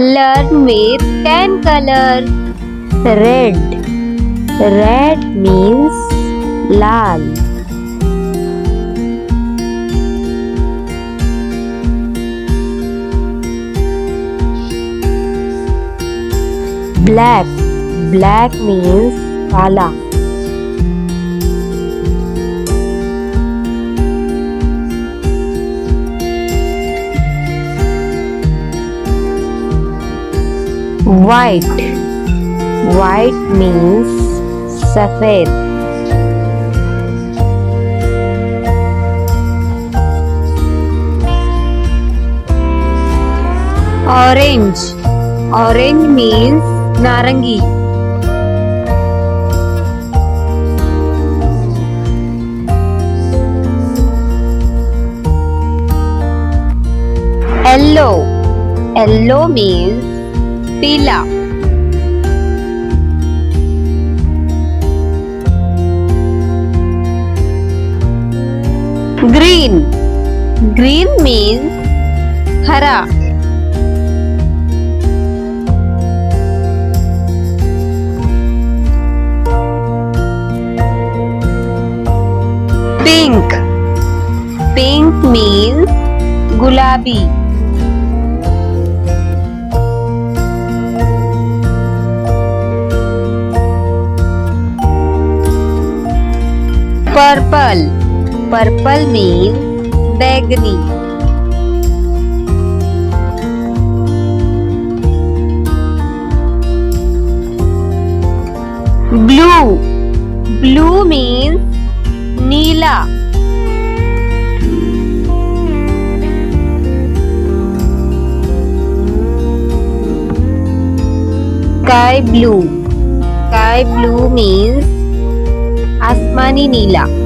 Learn with 10 colors. Red. Red means laal. Black. Black means kala. White. White means safed. Orange. Orange means Narangi. Yellow. Yellow means peela. Green. Green means Hara. Pink. Pink means Gulabi. Purple. Purple means Bengani. Blue. Blue means Neela. Sky blue. Sky blue means Asmani Neela.